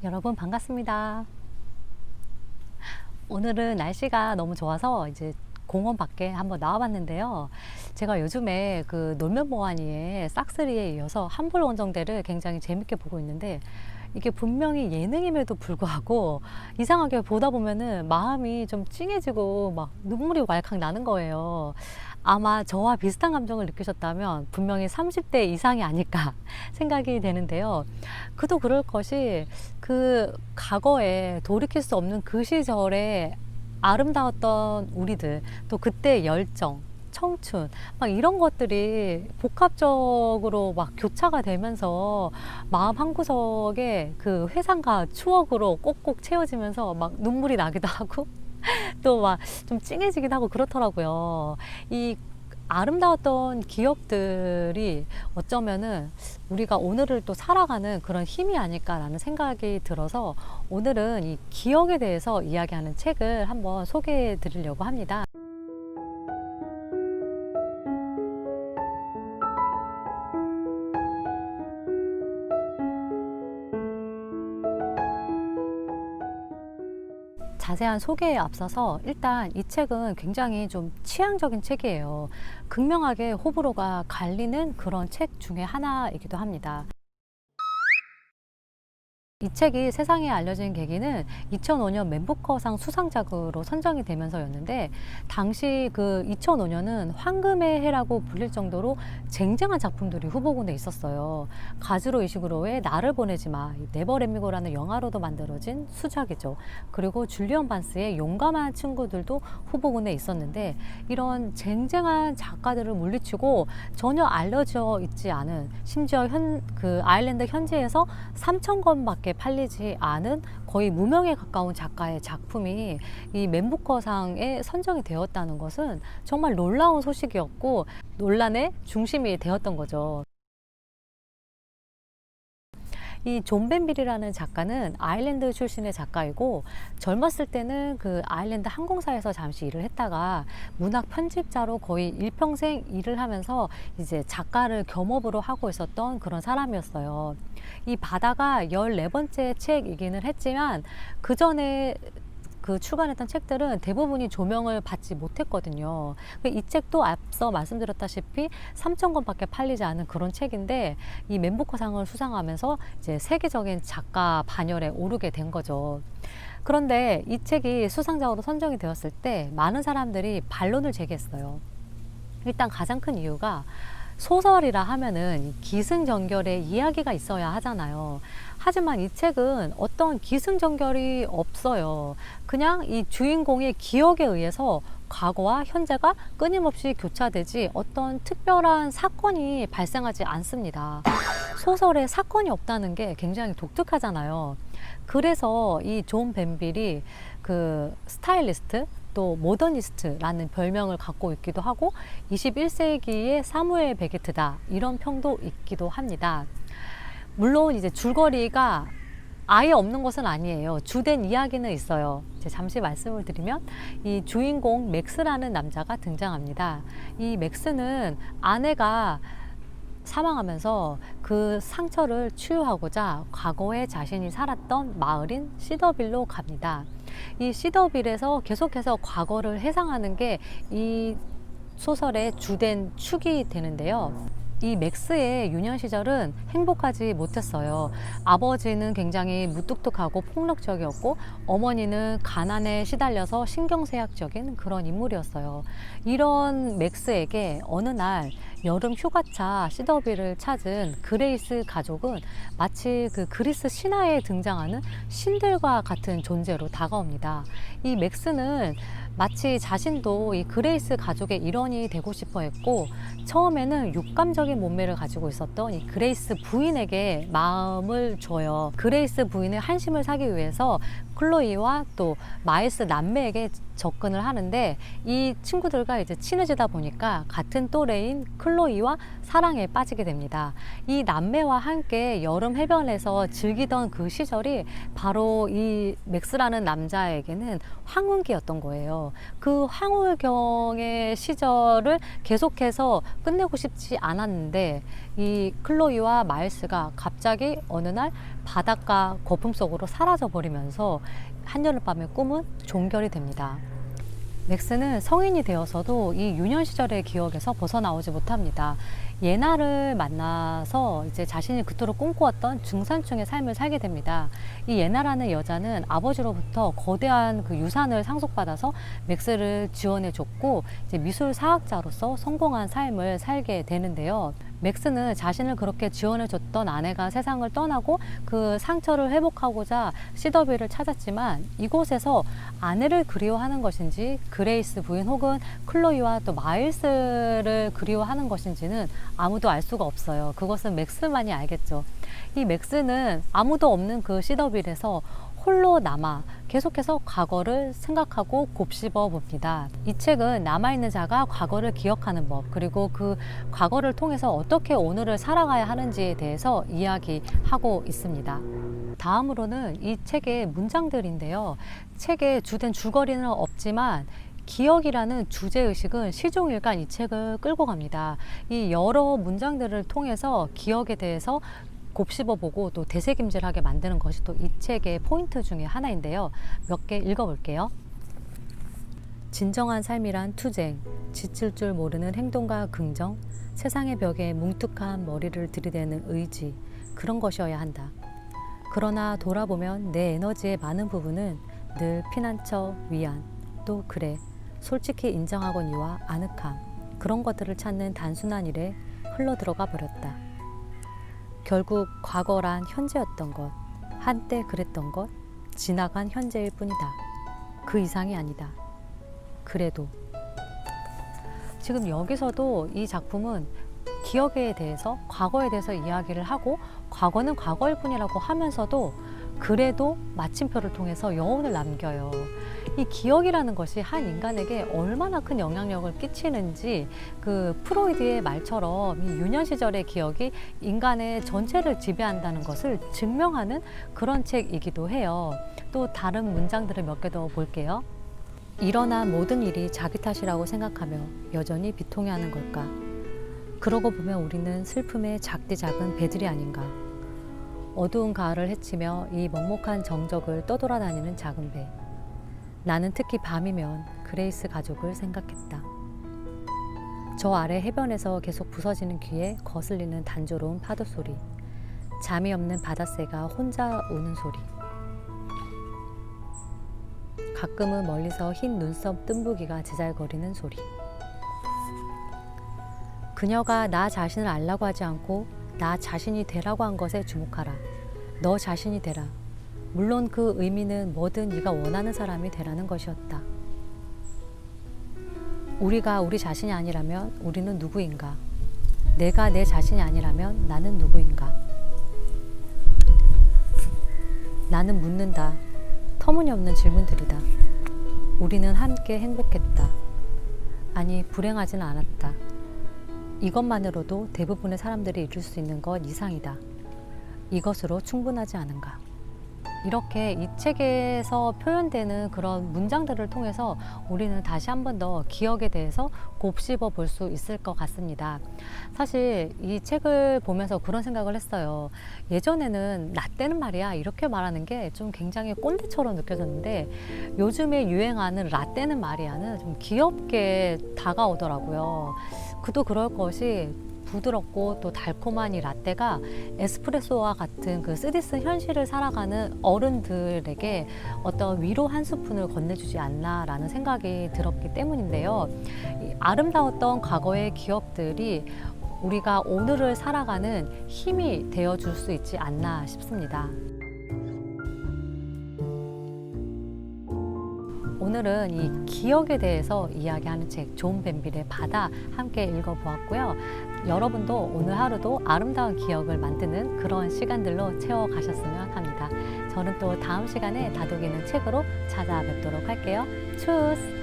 여러분 반갑습니다. 오늘은 날씨가 너무 좋아서 이제 공원 밖에 한번 나와봤는데요. 제가 요즘에 그 놀면 뭐하니의 싹쓸이에 이어서 한불 원정대를 굉장히 재밌게 보고 있는데, 이게 분명히 예능임에도 불구하고 이상하게 보다 보면은 마음이 좀 찡해지고 막 눈물이 왈칵 나는 거예요. 아마 저와 비슷한 감정을 느끼셨다면 분명히 30대 이상이 아닐까 생각이 되는데요. 그도 그럴 것이, 그 과거에 돌이킬 수 없는 그 시절에 아름다웠던 우리들, 또 그때 열정, 청춘, 막 이런 것들이 복합적으로 막 교차가 되면서 마음 한구석에 그 회상과 추억으로 꼭꼭 채워지면서 막 눈물이 나기도 하고 또 막 좀 찡해지기도 하고 그렇더라고요. 이 아름다웠던 기억들이 어쩌면은 우리가 오늘을 또 살아가는 그런 힘이 아닐까라는 생각이 들어서, 오늘은 이 기억에 대해서 이야기하는 책을 한번 소개해 드리려고 합니다. 자세한 소개에 앞서서 일단 이 책은 굉장히 좀 취향적인 책이에요. 극명하게 호불호가 갈리는 그런 책 중에 하나이기도 합니다. 이 책이 세상에 알려진 계기는 2005년 맨부커상 수상작으로 선정이 되면서였는데, 당시 그 2005년은 황금의 해라고 불릴 정도로 쟁쟁한 작품들이 후보군에 있었어요. 가즈로 이시구로의 나를 보내지 마, 네버 렛미고라는 영화로도 만들어진 수작이죠. 그리고 줄리언 반스의 용감한 친구들도 후보군에 있었는데, 이런 쟁쟁한 작가들을 물리치고 전혀 알려져 있지 않은, 심지어 그 아일랜드 현지에서 3,000권밖에 팔리지 않은 거의 무명에 가까운 작가의 작품이 이 맨부커상에 선정이 되었다는 것은 정말 놀라운 소식이었고, 논란의 중심이 되었던 거죠. 이 존 벤빌이라는 작가는 아일랜드 출신의 작가이고, 젊었을 때는 그 아일랜드 항공사에서 잠시 일을 했다가 문학 편집자로 거의 일평생 일을 하면서 이제 작가를 겸업으로 하고 있었던 그런 사람이었어요. 이 바다가 14번째 책이기는 했지만, 그 전에 그 출간했던 책들은 대부분이 조명을 받지 못했거든요. 이 책도 앞서 말씀드렸다시피 3,000권밖에 팔리지 않은 그런 책인데, 이 맨부커상을 수상하면서 이제 세계적인 작가 반열에 오르게 된 거죠. 그런데 이 책이 수상작으로 선정이 되었을 때 많은 사람들이 반론을 제기했어요. 일단 가장 큰 이유가, 소설이라 하면은 기승전결의 이야기가 있어야 하잖아요. 하지만 이 책은 어떤 기승전결이 없어요. 그냥 이 주인공의 기억에 의해서 과거와 현재가 끊임없이 교차되지 어떤 특별한 사건이 발생하지 않습니다. 소설에 사건이 없다는 게 굉장히 독특하잖아요. 그래서 이 존 벤빌이 그 스타일리스트, 또 모더니스트라는 별명을 갖고 있기도 하고, 21세기의 사무엘 베게트다, 이런 평도 있기도 합니다. 물론 이제 줄거리가 아예 없는 것은 아니에요. 주된 이야기는 있어요. 이제 잠시 말씀을 드리면, 이 주인공 맥스라는 남자가 등장합니다. 이 맥스는 아내가 사망하면서 그 상처를 치유하고자 과거에 자신이 살았던 마을인 시더빌로 갑니다. 이 시더빌에서 계속해서 과거를 회상하는 게 이 소설의 주된 축이 되는데요. 이 맥스의 유년 시절은 행복하지 못했어요. 아버지는 굉장히 무뚝뚝하고 폭력적이었고, 어머니는 가난에 시달려서 신경쇠약적인 그런 인물이었어요. 이런 맥스에게 어느 날 여름 휴가차 시더비를 찾은 그레이스 가족은 마치 그 그리스 신화에 등장하는 신들과 같은 존재로 다가옵니다. 이 맥스는 마치 자신도 이 그레이스 가족의 일원이 되고 싶어 했고, 처음에는 육감적인 몸매를 가지고 있었던 이 그레이스 부인에게 마음을 줘요. 그레이스 부인의 한심을 사기 위해서 클로이와 또 마일스 남매에게 접근을 하는데, 이 친구들과 이제 친해지다 보니까 같은 또래인 클로이와 사랑에 빠지게 됩니다. 이 남매와 함께 여름 해변에서 즐기던 그 시절이 바로 이 맥스라는 남자에게는 황혼기였던 거예요. 그 황홀경의 시절을 계속해서 끝내고 싶지 않았는데, 이 클로이와 마일스가 갑자기 어느 날 바닷가 거품 속으로 사라져 버리면서 한여름밤의 꿈은 종결이 됩니다. 맥스는 성인이 되어서도 이 유년 시절의 기억에서 벗어나오지 못합니다. 예나를 만나서 이제 자신이 그토록 꿈꾸었던 중산층의 삶을 살게 됩니다. 이 예나라는 여자는 아버지로부터 거대한 그 유산을 상속받아서 맥스를 지원해 줬고 이제 미술 사학자로서 성공한 삶을 살게 되는데요. 맥스는 자신을 그렇게 지원해 줬던 아내가 세상을 떠나고 그 상처를 회복하고자 시더비를 찾았지만 이곳에서 아내를 그리워하는 것인지 그레이스 부인 혹은 클로이와 또 마일스를 그리워하는 것인지는 아무도 알 수가 없어요. 그것은 맥스만이 알겠죠. 이 맥스는 아무도 없는 그 시더빌에서 홀로 남아 계속해서 과거를 생각하고 곱씹어 봅니다. 이 책은 남아있는 자가 과거를 기억하는 법, 그리고 그 과거를 통해서 어떻게 오늘을 살아가야 하는지에 대해서 이야기하고 있습니다. 다음으로는 이 책의 문장들인데요. 책에 주된 줄거리는 없지만 기억이라는 주제의식은 시종일관 이 책을 끌고 갑니다. 이 여러 문장들을 통해서 기억에 대해서 곱씹어보고 또 되새김질하게 만드는 것이 또 이 책의 포인트 중에 하나인데요. 몇 개 읽어볼게요. 진정한 삶이란 투쟁, 지칠 줄 모르는 행동과 긍정, 세상의 벽에 뭉툭한 머리를 들이대는 의지, 그런 것이어야 한다. 그러나 돌아보면 내 에너지의 많은 부분은 늘 피난처, 위안, 또 그래, 솔직히 인정하거니와 아늑함, 그런 것들을 찾는 단순한 일에 흘러들어가 버렸다. 결국 과거란 현재였던 것, 한때 그랬던 것, 지나간 현재일 뿐이다. 그 이상이 아니다. 그래도 지금 여기서도 이 작품은 기억에 대해서, 과거에 대해서 이야기를 하고 과거는 과거일 뿐이라고 하면서도 그래도 마침표를 통해서 여운을 남겨요. 이 기억이라는 것이 한 인간에게 얼마나 큰 영향력을 끼치는지 그 프로이드의 말처럼 이 유년 시절의 기억이 인간의 전체를 지배한다는 것을 증명하는 그런 책이기도 해요. 또 다른 문장들을 몇 개 더 볼게요. 일어난 모든 일이 자기 탓이라고 생각하며 여전히 비통해하는 걸까? 그러고 보면 우리는 슬픔의 작디 작은 배들이 아닌가? 어두운 가을을 헤치며 이 먹먹한 정적을 떠돌아다니는 작은 배. 나는 특히 밤이면 그레이스 가족을 생각했다. 저 아래 해변에서 계속 부서지는 귀에 거슬리는 단조로운 파도 소리, 잠이 없는 바닷새가 혼자 우는 소리, 가끔은 멀리서 흰 눈썹 뜸부기가 제잘거리는 소리. 그녀가 나 자신을 알라고 하지 않고 나 자신이 되라고 한 것에 주목하라. 너 자신이 되라. 물론 그 의미는 뭐든 네가 원하는 사람이 되라는 것이었다. 우리가 우리 자신이 아니라면 우리는 누구인가? 내가 내 자신이 아니라면 나는 누구인가? 나는 묻는다. 터무니없는 질문들이다. 우리는 함께 행복했다. 아니, 불행하지는 않았다. 이것만으로도 대부분의 사람들이 이룰 수 있는 것 이상이다. 이것으로 충분하지 않은가? 이렇게 이 책에서 표현되는 그런 문장들을 통해서 우리는 다시 한 번 더 기억에 대해서 곱씹어 볼 수 있을 것 같습니다. 사실 이 책을 보면서 그런 생각을 했어요. 예전에는 나 때는 말이야 이렇게 말하는 게 좀 굉장히 꼰대처럼 느껴졌는데 요즘에 유행하는 라떼는 말이야는 좀 귀엽게 다가오더라고요. 그도 그럴 것이 부드럽고 또 달콤한 이 라떼가 에스프레소와 같은 그 쓰디쓴 현실을 살아가는 어른들에게 어떤 위로 한 스푼을 건네주지 않나라는 생각이 들었기 때문인데요. 이 아름다웠던 과거의 기억들이 우리가 오늘을 살아가는 힘이 되어줄 수 있지 않나 싶습니다. 오늘은 이 기억에 대해서 이야기하는 책 존 벤빌의 바다 함께 읽어보았고요. 여러분도 오늘 하루도 아름다운 기억을 만드는 그런 시간들로 채워가셨으면 합니다. 저는 또 다음 시간에 다독이는 책으로 찾아뵙도록 할게요. 추스!